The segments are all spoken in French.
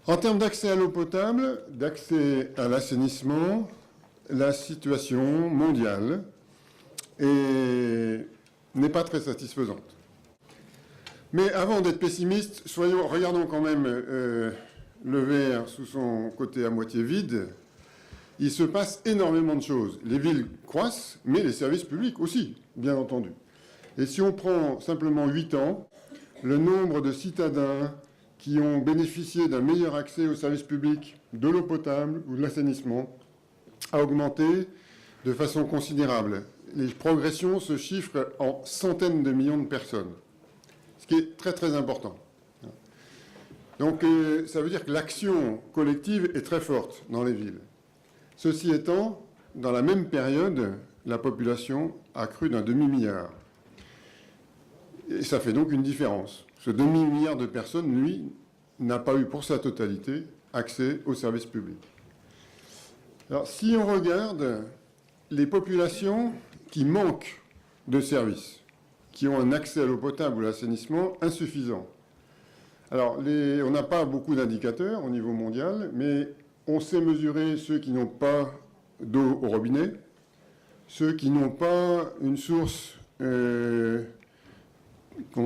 En termes d'accès à l'eau potable, d'accès à l'assainissement, la situation mondiale n'est pas très satisfaisante. Mais avant d'être pessimiste, regardons quand même le verre sous son côté à moitié vide. Il se passe énormément de choses. Les villes croissent, mais les services publics aussi, bien entendu. Et si on prend simplement 8 ans, le nombre de citadins qui ont bénéficié d'un meilleur accès aux services publics, de l'eau potable ou de l'assainissement, a augmenté de façon considérable. Les progressions se chiffrent en centaines de millions de personnes, ce qui est très très important. Donc ça veut dire que l'action collective est très forte dans les villes. Ceci étant, dans la même période, la population a cru d'un demi-milliard. Et ça fait donc une différence. Ce demi-milliard de personnes, lui, n'a pas eu pour sa totalité accès aux services publics. Alors, si on regarde les populations qui manquent de services, qui ont un accès à l'eau potable ou à l'assainissement insuffisant. Alors, on n'a pas beaucoup d'indicateurs au niveau mondial, mais on sait mesurer ceux qui n'ont pas d'eau au robinet, ceux qui n'ont pas une source, comment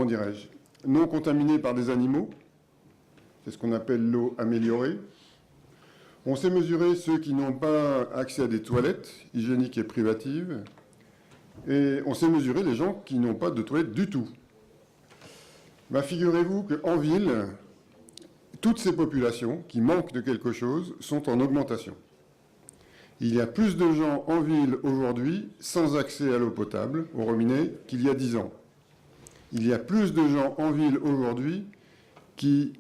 dirais-je, non contaminée par des animaux. C'est ce qu'on appelle l'eau améliorée. On sait mesurer ceux qui n'ont pas accès à des toilettes hygiéniques et privatives. Et on sait mesurer les gens qui n'ont pas de toilettes du tout. Ben, figurez-vous qu'en ville, toutes ces populations qui manquent de quelque chose sont en augmentation. Il y a plus de gens en ville aujourd'hui sans accès à l'eau potable, au robinet, qu'il y a 10 ans. Il y a plus de gens en ville aujourd'hui qui,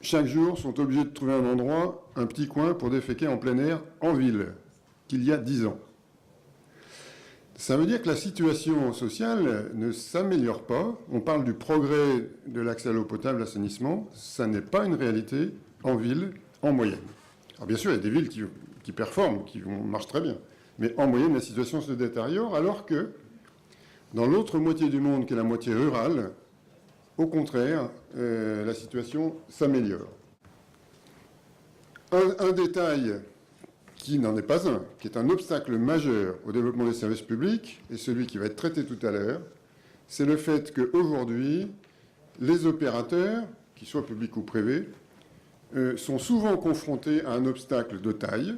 chaque jour, sont obligés de trouver un endroit, un petit coin pour déféquer en plein air en ville, qu'il y a 10 ans. Ça veut dire que la situation sociale ne s'améliore pas. On parle du progrès de l'accès à l'eau potable, l'assainissement. Ça n'est pas une réalité en ville, en moyenne. Alors bien sûr, il y a des villes qui performent, qui marchent très bien. Mais en moyenne, la situation se détériore, alors que dans l'autre moitié du monde, qui est la moitié rurale, au contraire, la situation s'améliore. Un détail qui n'en est pas un, qui est un obstacle majeur au développement des services publics, et celui qui va être traité tout à l'heure, c'est le fait qu'aujourd'hui, les opérateurs, qu'ils soient publics ou privés, sont souvent confrontés à un obstacle de taille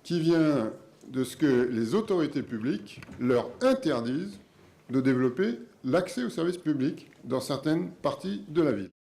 qui vient de ce que les autorités publiques leur interdisent de développer l'accès aux services publics dans certaines parties de la ville.